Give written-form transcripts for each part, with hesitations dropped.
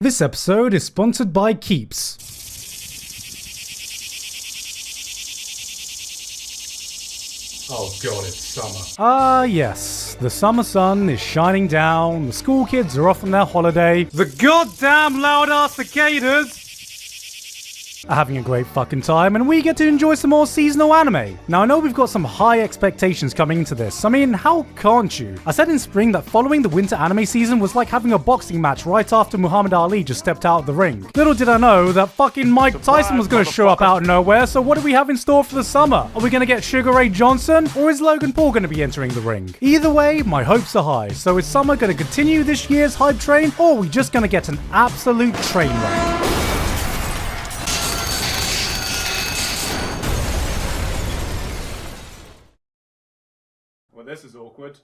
This episode is sponsored by Keeps. Oh god, it's summer. Ah yes, the summer sun is shining down, the school kids are off on their holiday, the goddamn loud-ass cicadas are having a great fucking time, and we get to enjoy some more seasonal anime. Now I know we've got some high expectations coming into this. I mean, how can't you? I said in spring that following the winter anime season was like having a boxing match right after Muhammad Ali just stepped out of the ring. Little did I know that fucking Mike Tyson was gonna show up out of nowhere, so what do we have in store for the summer? Are we gonna get Sugar Ray Johnson, or is Logan Paul gonna be entering the ring? Either way, my hopes are high. So is summer gonna continue this year's hype train, or are we just gonna get an absolute train wreck? Well, this is awkward.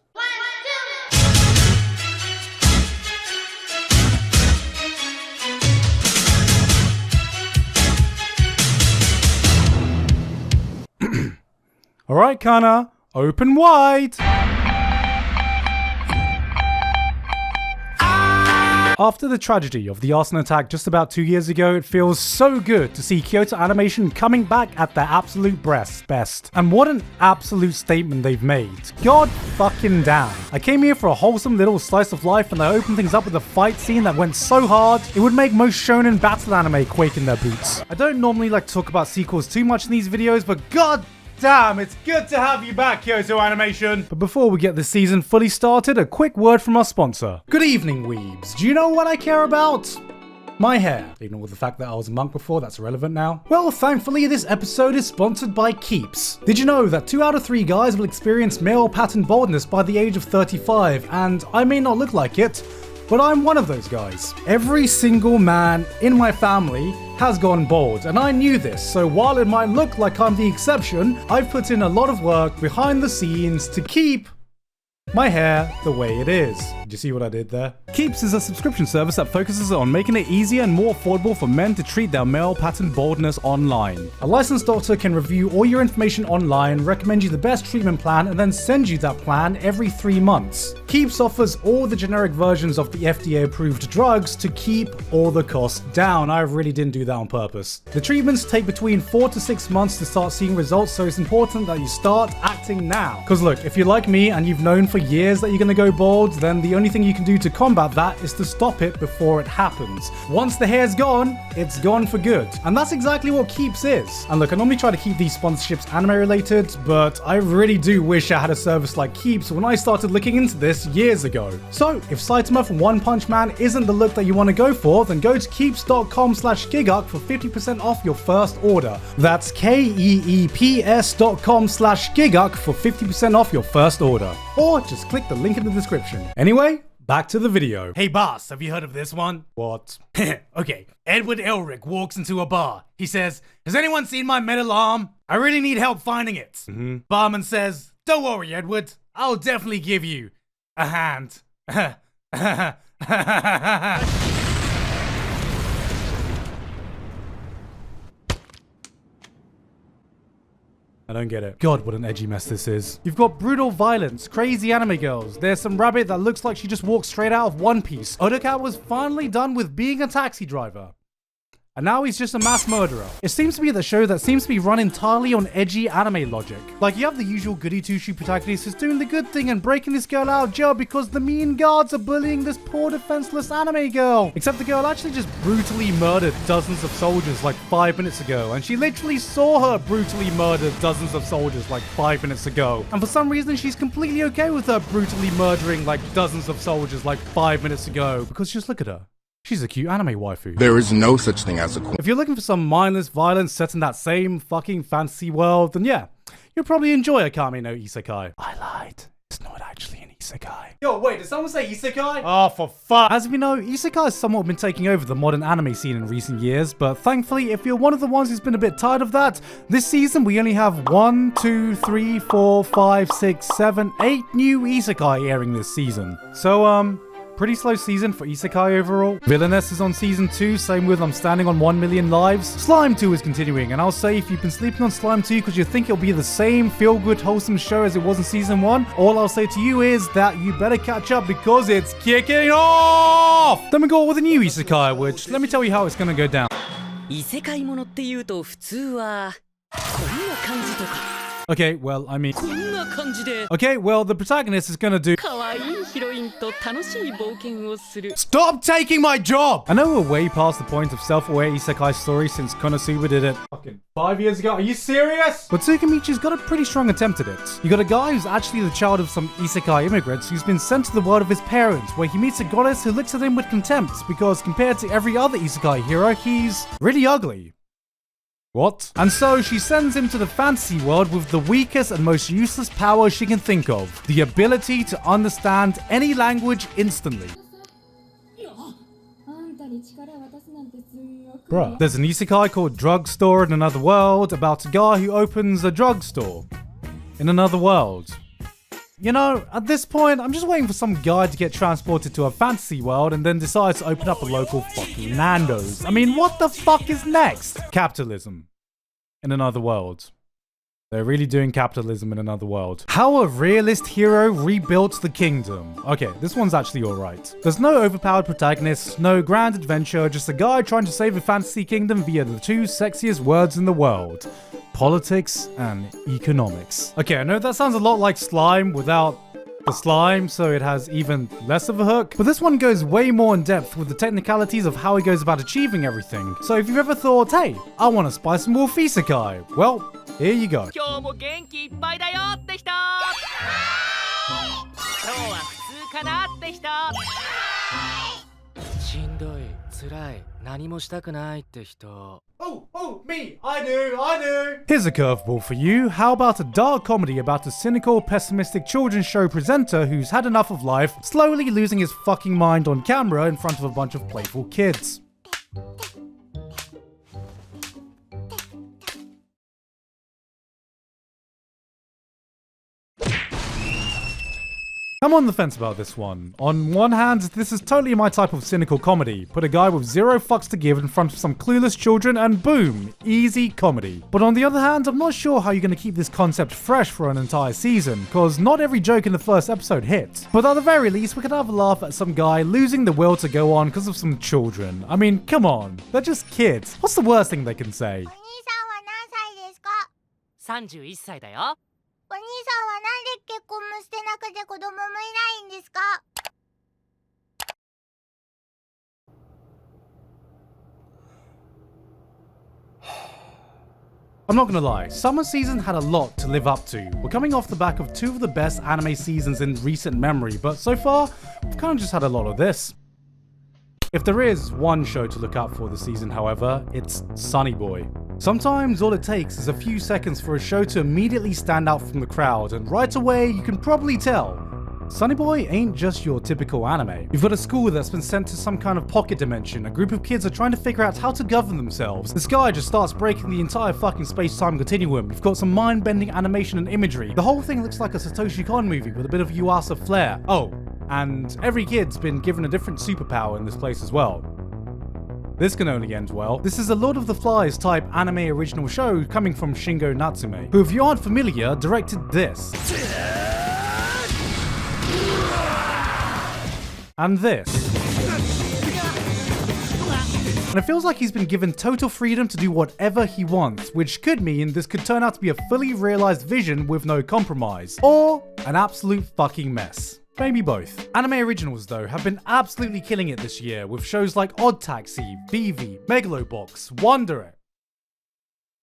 Alright, Kana, open wide! After the tragedy of the arson attack just about 2 years ago, it feels so good to see Kyoto Animation coming back at their absolute best. And what an absolute statement they've made. God fucking damn. I came here for a wholesome little slice of life, and I opened things up with a fight scene that went so hard, it would make most shonen battle anime quake in their boots. I don't normally like to talk about sequels too much in these videos, but god damn, it's good to have you back, Kyoto Animation! But before we get this season fully started, a quick word from our sponsor. Good evening, weebs. Do you know what I care about? My hair. Even with the fact that I was a monk before, that's irrelevant now. Well, thankfully, this episode is sponsored by Keeps. Did you know that 2 out of 3 guys will experience male pattern baldness by the age of 35, and I may not look like it, but I'm one of those guys. Every single man in my family has gone bald, and I knew this, so while it might look like I'm the exception, I've put in a lot of work behind the scenes to keep my hair the way it is. Did you see what I did there? Keeps is a subscription service that focuses on making it easier and more affordable for men to treat their male pattern baldness online. A licensed doctor can review all your information online, recommend you the best treatment plan, and then send you that plan every 3 months. Keeps offers all the generic versions of the FDA-approved drugs to keep all the costs down. I really didn't do that on purpose. The treatments take between 4 to 6 months to start seeing results, so it's important that you start acting now. Cause look, if you're like me and you've known for years that you're gonna go bald, then the only thing you can do to combat that is to stop it before it happens. Once the hair's gone, it's gone for good. And that's exactly what Keeps is. And look, I normally try to keep these sponsorships anime related, but I really do wish I had a service like Keeps when I started looking into this years ago. So if Saitama from One Punch Man isn't the look that you want to go for, then go to keeps.com/Gigguk for 50% off your first order. That's keeps.com/Gigguk for 50% off your first order. Or just click the link in the description. Anyway, back to the video. Hey boss, have you heard of this one? What? Okay, Edward Elric walks into a bar. He says, "Has anyone seen my metal arm? I really need help finding it." Barman says, "Don't worry, Edward. I'll definitely give you a hand." I don't get it. God, what an edgy mess this is. You've got brutal violence, crazy anime girls. There's some rabbit that looks like she just walked straight out of One Piece. Odoka was finally done with being a taxi driver. And now he's just a mass murderer. It seems to be the show that seems to be run entirely on edgy anime logic. Like, you have the usual goody two-shoe protagonist who's doing the good thing and breaking this girl out of jail because the mean guards are bullying this poor defenseless anime girl. Except the girl actually just brutally murdered dozens of soldiers like 5 minutes ago, and she literally saw her brutally murder dozens of soldiers like 5 minutes ago. And for some reason, she's completely okay with her brutally murdering like dozens of soldiers like 5 minutes ago, because just look at her. She's a cute anime waifu. There is no such thing as a queen. If you're looking for some mindless violence set in that same fucking fantasy world, then yeah, you'll probably enjoy Akame no Isekai. I lied. It's not actually an Isekai. Yo, wait, did someone say Isekai? Oh, for fuck. As we know, Isekai has somewhat been taking over the modern anime scene in recent years, but thankfully, if you're one of the ones who's been a bit tired of that, this season we only have 1, 2, 3, 4, 5, 6, 7, 8 new Isekai airing this season. So, Pretty slow season for Isekai overall. Villainess is on season 2, same with I'm Standing on 1 Million Lives. Slime 2 is continuing, and I'll say if you've been sleeping on Slime 2 because you think it'll be the same feel-good, wholesome show as it was in season 1, all I'll say to you is that you better catch up because it's kicking off! Then we go with a new Isekai, which let me tell you how it's gonna go down. 異世界ものっていうと普通はこんな感じとか Okay, well, I mean... こんな感じで Okay, well, the protagonist is gonna do... 可愛いヒロインと楽しい冒険をする Stop taking my job! I know we're way past the point of self-aware isekai stories since Konosuba did it fucking 5 years ago. Are you serious? But TSUKIMICHI's got a pretty strong attempt at it. You got a guy who's actually the child of some isekai immigrants who's been sent to the world of his parents, where he meets a goddess who looks at him with contempt because compared to every other isekai hero, he's really ugly. What? And so she sends him to the fantasy world with the weakest and most useless power she can think of. The ability to understand any language instantly. Bruh. There's an isekai called Drugstore in Another World about a guy who opens a drugstore in another world. You know, at this point, I'm just waiting for some guy to get transported to a fantasy world and then decides to open up a local fucking Nando's. I mean, what the fuck is next? Capitalism in another world. They're really doing capitalism in another world. How a realist hero rebuilt the kingdom. Okay, this one's actually alright. There's no overpowered protagonist, no grand adventure, just a guy trying to save a fantasy kingdom via the two sexiest words in the world. Politics and economics. Okay, I know that sounds a lot like Slime without the slime, so it has even less of a hook. But this one goes way more in depth with the technicalities of how he goes about achieving everything. So if you've ever thought, hey, I want to spice some more isekai, well, here you go. 今日も元気いっぱいだよって人今日は普通かなって人しんどい、辛い、何もしたくないって人 Oh, me! I do! Here's a curveball for you. How about a dark comedy about a cynical, pessimistic children's show presenter who's had enough of life, slowly losing his fucking mind on camera in front of a bunch of playful kids? I'm on the fence about this one. On one hand, this is totally my type of cynical comedy. Put a guy with zero fucks to give in front of some clueless children and boom, easy comedy. But on the other hand, I'm not sure how you're going to keep this concept fresh for an entire season, cause not every joke in the first episode hit. But at the very least, we could have a laugh at some guy losing the will to go on because of some children. I mean, come on, they're just kids. What's the worst thing they can say? 31歳だよお兄さんはなんで結婚もしてなくて子供もいないんですか I'm not gonna lie, summer season had a lot to live up to. We're coming off the back of two of the best anime seasons in recent memory, but so far, we've kind of just had a lot of this. If there is one show to look out for this season, however, it's Sonny Boy. Sometimes all it takes is a few seconds for a show to immediately stand out from the crowd, and right away you can probably tell Sonny Boy ain't just your typical anime. You've got a school that's been sent to some kind of pocket dimension. A group of kids are trying to figure out how to govern themselves. This guy just starts breaking the entire fucking space-time continuum. You've got some mind-bending animation and imagery. The whole thing looks like a Satoshi Kon movie with a bit of Yuasa flair. Oh, and every kid's been given a different superpower in this place as well. This can only end well. This is a Lord of the Flies type anime original show coming from Shingo Natsume, who, if you aren't familiar, directed this. And this. And it feels like he's been given total freedom to do whatever he wants, which could mean this could turn out to be a fully realized vision with no compromise, or an absolute fucking mess. Maybe both. Anime originals, though, have been absolutely killing it this year, with shows like Odd Taxi, BV, Megalobox, Wonder It.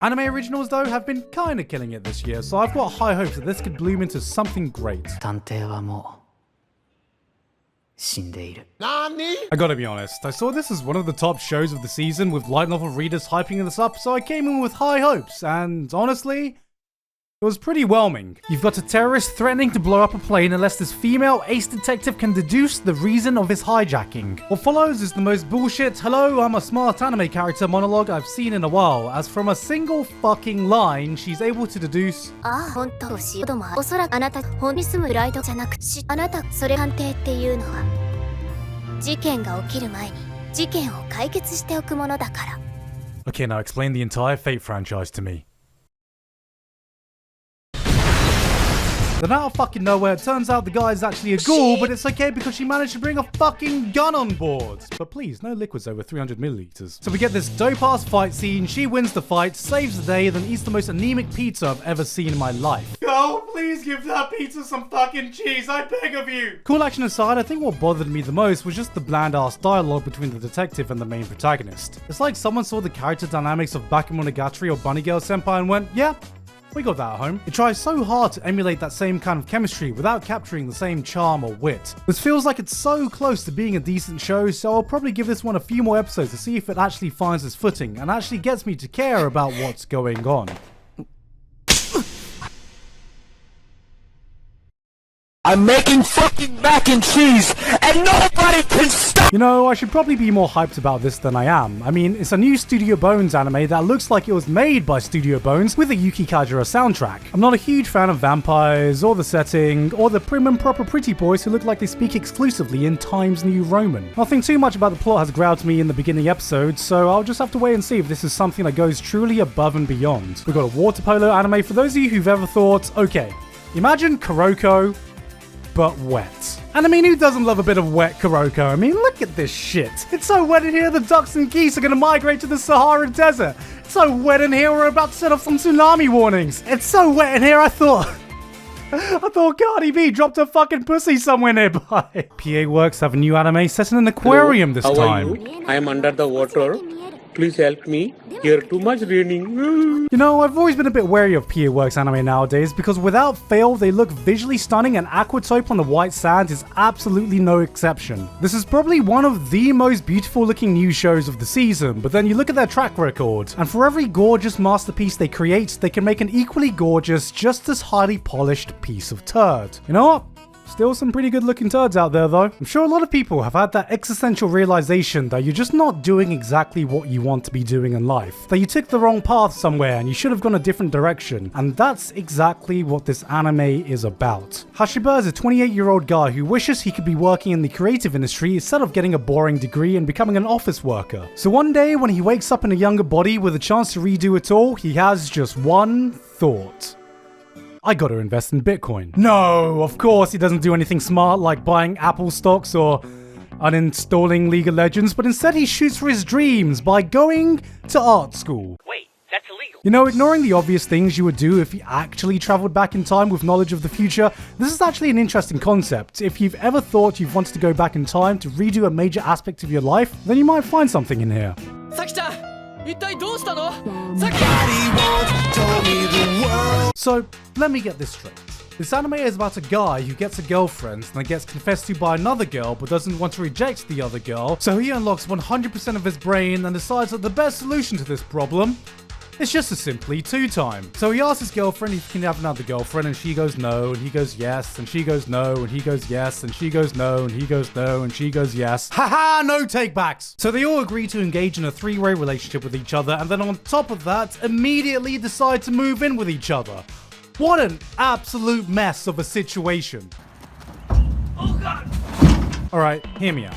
Anime originals, though, have been kinda killing it this year, so I've got high hopes that this could bloom into something great. I gotta be honest, I saw this as one of the top shows of the season with light novel readers hyping this up, so I came in with high hopes, and honestly, it was pretty whelming. You've got a terrorist threatening to blow up a plane unless this female ace detective can deduce the reason of his hijacking. What follows is the most bullshit, hello, I'm a smart anime character monologue I've seen in a while, as from a single fucking line, she's able to deduce 事件が起きる前に事件を解決しておくものだから。 Okay, now explain the entire Fate franchise to me. Then out of fucking nowhere, it turns out the guy is actually a ghoul, but it's okay because she managed to bring a fucking gun on board. But please, no liquids over 300 milliliters. So we get this dope-ass fight scene, she wins the fight, saves the day, then eats the most anemic pizza I've ever seen in my life. Go, please give that pizza some fucking cheese, I beg of you! Cool action aside, I think what bothered me the most was just the bland-ass dialogue between the detective and the main protagonist. It's like someone saw the character dynamics of Bakemonogatari or Bunny Girl Senpai and went, yeah, we got that at home. It tries so hard to emulate that same kind of chemistry without capturing the same charm or wit. This feels like it's so close to being a decent show, so I'll probably give this one a few more episodes to see if it actually finds its footing and actually gets me to care about what's going on. I'm making fucking mac and cheese and nobody can stop! You know, I should probably be more hyped about this than I am. I mean, it's a new Studio Bones anime that looks like it was made by Studio Bones with a Yuki Kajira soundtrack. I'm not a huge fan of vampires, or the setting, or the prim and proper pretty boys who look like they speak exclusively in Times New Roman. Nothing too much about the plot has grabbed me in the beginning episode, so I'll just have to wait and see if this is something that goes truly above and beyond. We've got a water polo anime for those of you who've ever thought, okay, imagine Kuroko, but wet. And I mean, who doesn't love a bit of wet Kuroko? I mean, look at this shit. It's so wet in here the ducks and geese are gonna migrate to the Sahara Desert. It's so wet in here we're about to set off some tsunami warnings. It's so wet in here I thought Cardi B dropped her fucking pussy somewhere nearby. PA Works have a new anime set in an aquarium this time. I am under the water. Please help me. Here too much raining. You know, I've always been a bit wary of PA Works anime nowadays because without fail, they look visually stunning and AQUATOPE on the white sand is absolutely no exception. This is probably one of the most beautiful looking new shows of the season, but then you look at their track record, and for every gorgeous masterpiece they create, they can make an equally gorgeous, just as highly polished piece of turd. You know what? Still some pretty good looking turds out there though. I'm sure a lot of people have had that existential realization that you're just not doing exactly what you want to be doing in life. That you took the wrong path somewhere and you should have gone a different direction. And that's exactly what this anime is about. Hashiba is a 28-year-old guy who wishes he could be working in the creative industry instead of getting a boring degree and becoming an office worker. So one day when he wakes up in a younger body with a chance to redo it all, he has just one thought. I gotta invest in Bitcoin. No, of course he doesn't do anything smart like buying Apple stocks or uninstalling League of Legends, but instead he shoots for his dreams by going to art school. Wait, that's illegal. You know, ignoring the obvious things you would do if you actually traveled back in time with knowledge of the future, this is actually an interesting concept. If you've ever thought you've wanted to go back in time to redo a major aspect of your life, then you might find something in here. So, let me get this straight. This anime is about a guy who gets a girlfriend and then gets confessed to by another girl but doesn't want to reject the other girl, so he unlocks 100% of his brain and decides that the best solution to this problem is just to simply two-time. So he asks his girlfriend if he can have another girlfriend, and she goes no, and he goes yes, and she goes no, and he goes yes, and she goes no, and he goes no, and she goes yes. Haha, no take-backs! So they all agree to engage in a three-way relationship with each other, and then on top of that, immediately decide to move in with each other. What an absolute mess of a situation. Oh god! Alright, hear me out.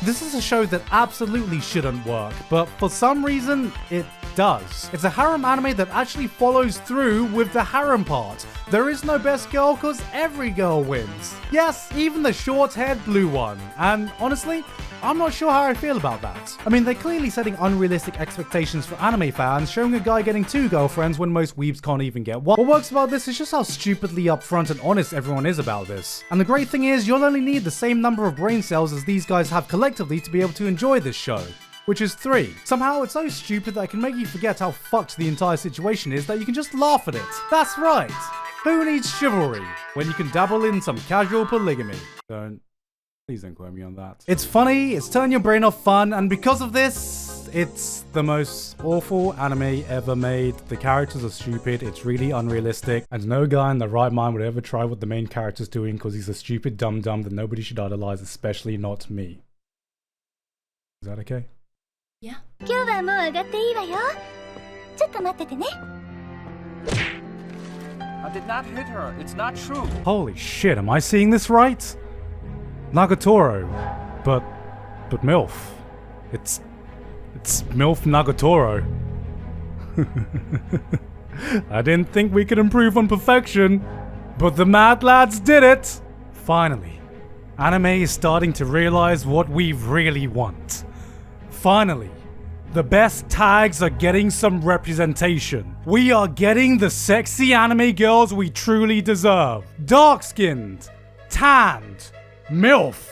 This is a show that absolutely shouldn't work, but for some reason, it does. It's a harem anime that actually follows through with the harem part. There is no best girl because every girl wins. Yes, even the short-haired blue one. And honestly, I'm not sure how I feel about that. I mean, they're clearly setting unrealistic expectations for anime fans, showing a guy getting two girlfriends when most weebs can't even get one. What works about this is just how stupidly upfront and honest everyone is about this. And the great thing is, you'll only need the same number of brain cells as these guys have collectively to be able to enjoy this show, which is 3. Somehow it's so stupid that it can make you forget how fucked the entire situation is that you can just laugh at it. That's right. Who needs chivalry when you can dabble in some casual polygamy? Please don't quote me on that. It's funny, it's turning your brain off fun, and because of this, it's the most awful anime ever made. The characters are stupid, it's really unrealistic, and no guy in their right mind would ever try what the main character's doing because he's a stupid dum-dum that nobody should idolize, especially not me. Is that okay? Yeah. 今日はもう上がっていいわよ。ちょっと待っててね。 I did not hit her. It's not true. Holy shit, am I seeing this right? Nagatoro, but But MILF. It's MILF Nagatoro. I didn't think we could improve on perfection, but the Mad Lads did it! Finally, anime is starting to realize what we really want. Finally, the best tags are getting some representation. We are getting the sexy anime girls we truly deserve. Dark-skinned, tanned, MILF.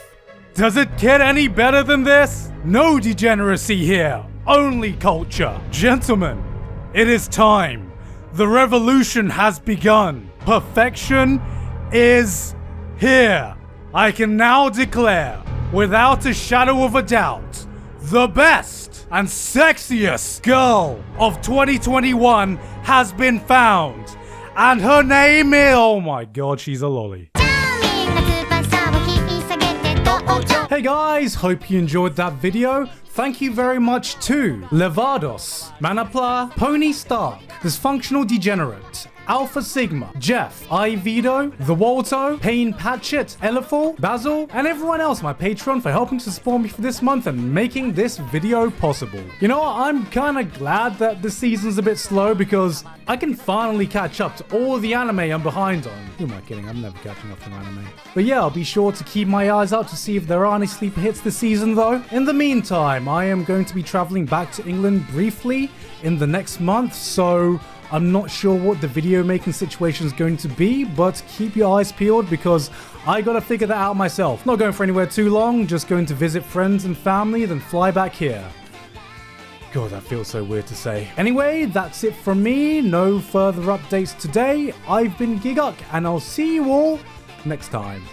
Does it get any better than this? No degeneracy here, only culture. Gentlemen, it is time. The revolution has begun. Perfection is here. I can now declare, without a shadow of a doubt, the best and sexiest girl of 2021 has been found. And her name is... Oh my god, she's a lolly. Hey guys, hope you enjoyed that video. Thank you very much to Levados, Manapla, Pony Stark, Dysfunctional Degenerate, Alpha Sigma, Jeff, Ivido, The Walto, Payne Patchett, Elifal, Basil, and everyone else, my Patreon, for helping to support me for this month and making this video possible. You know what, I'm kinda glad that the season's a bit slow because I can finally catch up to all the anime I'm behind on. Who am I kidding? I'm never catching up to anime. But yeah, I'll be sure to keep my eyes out to see if there are any sleeper hits this season though. In the meantime, I am going to be traveling back to England briefly in the next month, so I'm not sure what the video making situation is going to be, but keep your eyes peeled because I gotta figure that out myself. Not going for anywhere too long, just going to visit friends and family, then fly back here. God, that feels so weird to say. Anyway, that's it from me. No further updates today. I've been Gigguk, and I'll see you all next time.